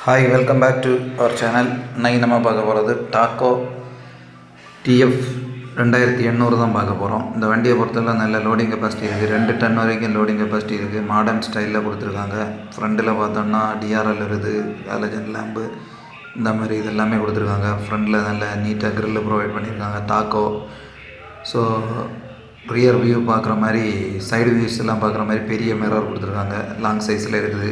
Hi, welcome back to our channel. இன்னைக்கு நம்ம பார்க்க போகிறது டாக்கோ TF2800 தான் பார்க்க போகிறோம். இந்த வண்டியை பொறுத்தவரை நல்ல லோடிங் கெப்பாசிட்டி இருக்குது. 2 டன் வரைக்கும் லோடிங் கெப்பாசிட்டி இருக்குது. மாடர்ன் ஸ்டைலில் கொடுத்துருக்காங்க. ஃப்ரண்ட்டில் பார்த்தோம்னா டிஆர்எல் இருக்குது, ஹாலஜன் லேம்பு இந்த மாதிரி இது எல்லாமே கொடுத்துருக்காங்க. ஃப்ரண்ட்டில் நல்ல நீட்டாக கிரில் ப்ரொவைட் பண்ணியிருக்காங்க டாக்கோ. ஸோ ரியர் வியூ பார்க்குற மாதிரி, சைடு வியூஸ் எல்லாம் பார்க்குற மாதிரி பெரிய மிரர் கொடுத்துருக்காங்க. லாங் சைஸில் இருக்குது.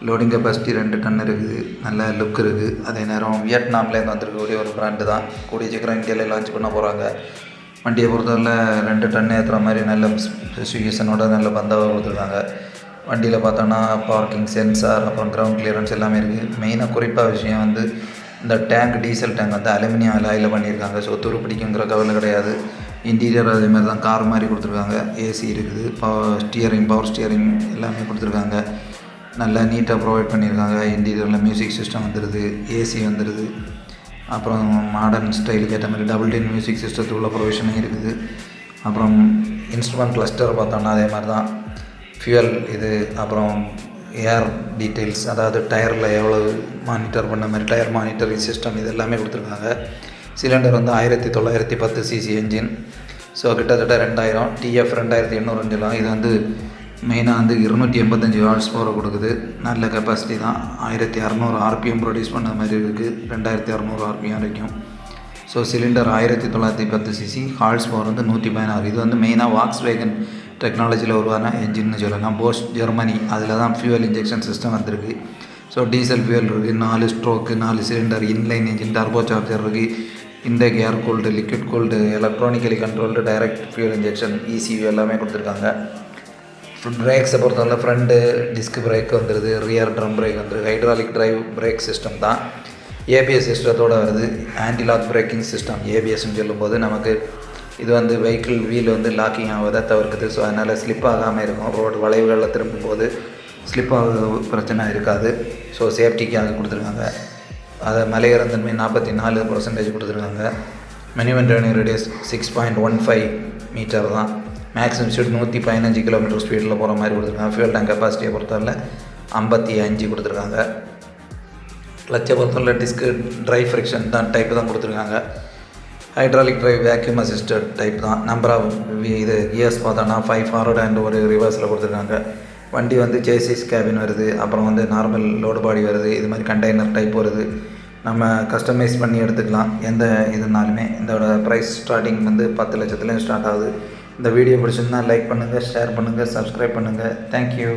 லோடிங் கெப்பாசிட்டி 2 டன் இருக்குது. நல்ல லுக் இருக்குது. அதே நேரம் வியட்நாம்லேருந்து வந்திருக்கக்கூடிய ஒரு பிராண்டு தான். கூடிய சீக்கிரம் இந்தியாவில் லான்ச் பண்ண போகிறாங்க. வண்டியை பொறுத்தவரை 2 டன் ஏற்றுற மாதிரி நல்ல ஸ்பெசிஃபிகேஷனோட நல்ல பந்தாவாக கொடுத்துருக்காங்க. வண்டியில் பார்த்தோன்னா பார்க்கிங் சென்சார், அப்புறம் கிரவுண்ட் கிளியரன்ஸ் எல்லாமே இருக்குது. மெயினாக குறிப்பாக விஷயம் வந்து இந்த டேங்க், டீசல் டேங்க் வந்து அலுமினியம் அலாயில் பண்ணியிருக்காங்க. ஸோ துரு பிடிக்குங்கிற கவலை கிடையாது. இன்டீரியர் அதேமாதிரி தான், கார் மாதிரி கொடுத்துருக்காங்க. ஏசி இருக்குது, பவர் ஸ்டியரிங் எல்லாமே கொடுத்துருக்காங்க. நல்லா நீட்டாக ப்ரொவைட் பண்ணியிருக்காங்க. இன்டீரியரில் மியூசிக் சிஸ்டம் வந்துடுது, ஏசி வந்துடுது. அப்புறம் மாடர்ன் ஸ்டைலுக்கு ஏற்ற மாதிரி டபுள் டின் மியூசிக் சிஸ்டத்துக்குள்ள ப்ரொவிஷனும் இருக்குது. அப்புறம் இன்ஸ்ட்ருமெண்ட் கிளஸ்டர் பார்த்தோன்னா அதே மாதிரி தான். ஃபியூயல் இது, அப்புறம் ஏர் டீட்டெயில்ஸ், அதாவது டயரில் எவ்வளோ மானிட்டர் பண்ண மாதிரி டயர் மானிட்டரிங் சிஸ்டம் இது எல்லாமே கொடுத்துருக்காங்க. சிலிண்டர் வந்து 1910 சிசி என்ஜின். ஸோ கிட்டத்தட்ட 2000 TF2800 சொல்லலாம். இது வந்து மெயினாக வந்து 285 ஹார்ஸ் பவர் கொடுக்குது. நல்ல கெப்பாசிட்டி தான். 1600 RPM ப்ரொடியூஸ் பண்ண மாதிரி இருக்குது. 2600 RPM வரைக்கும். So cylinder 1910 CC, horse power வந்து 116. இது வந்து மெயினாக வாக்ஸ்வேகன் டெக்னாலஜியில் உருவான என்ஜின்னு சொல்லலாம். போஸ் ஜெர்மனி, அதில் தான் ஃபியூவல் இன்ஜெக்ஷன் சிஸ்டம் வந்திருக்கு. ஸோ டீசல் ஃபியூவல் இருக்குது, 4 stroke, 4 cylinder, inline engine, turbo charger இருக்குது, intake air cooled, liquid cooled, electronically controlled direct fuel injection, ECU எல்லாமே கொடுத்துருக்காங்க. பிரேக்ஸை பொறுத்தவரை ஃப்ரண்ட்டு டிஸ்க் பிரேக் வந்துடுது, ரியர் ட்ரம் பிரேக் வந்துடுது. ஹைட்ராலிக் டிரைவ் பிரேக் சிஸ்டம் தான். ஏபிஎஸ் சிஸ்டத்தோடு வருது. Antilock braking system. ஏபிஎஸ்ன்னு சொல்லும்போது நமக்கு இது வந்து வெஹிக்கிள் வீல் வந்து லாக்கிங் ஆகாத தவிர்க்குது. ஸோ அதனால் ஸ்லிப் ஆகாமல் இருக்கும். ரோடு வளைவுகளில் திரும்பும்போது ஸ்லிப் ஆக பிரச்சனை இருக்காது. ஸோ சேஃப்டிக்காக கொடுத்துருக்காங்க. அதை மலையேறந்தன்மை 44% கொடுத்துருக்காங்க. மினிமம் டர்னிங் ரேடியஸ் 6.15 மீட்டர் தான். மேக்ஸிமம் ஸ்பீட் 115 கிலோமீட்டர் ஸ்பீடில் போகிற மாதிரி கொடுத்துருக்காங்க. ஃபியூல் டேங்க் கெப்பாசிட்டியை பொறுத்தவரை 55 கொடுத்துருக்காங்க. கிளச்சை பொறுத்தவரை டிஸ்க்கு ட்ரை ஃப்ரிக்ஷன் தான் டைப்பு தான் கொடுத்துருக்காங்க. Hydraulic drive vacuum assisted type தான். நம்பர் ஆஃப் இது கியர்ஸ் பார்த்தோன்னா 5 ஃபார்வர்டு அண்ட் ஒரு ரிவர்ஸில் கொடுத்துருக்காங்க. வண்டி வந்து சேசிஸ் கேபின் வருது, அப்புறம் வந்து நார்மல் லோடு பாடி வருது, இது மாதிரி கண்டெய்னர் டைப் வருது. நம்ம கஸ்டமைஸ் பண்ணி எடுத்துக்கலாம் எந்த இதுனாலுமே. இதோட ப்ரைஸ் ஸ்டார்டிங் வந்து 10 லட்சத்துலேயும் ஸ்டார்ட் ஆகுது. இந்த வீடியோ பிடிச்சிருந்தால் லைக் பண்ணுங்கள், ஷேர் பண்ணுங்கள், சப்ஸ்கிரைப் பண்ணுங்கள். தேங்க்யூ.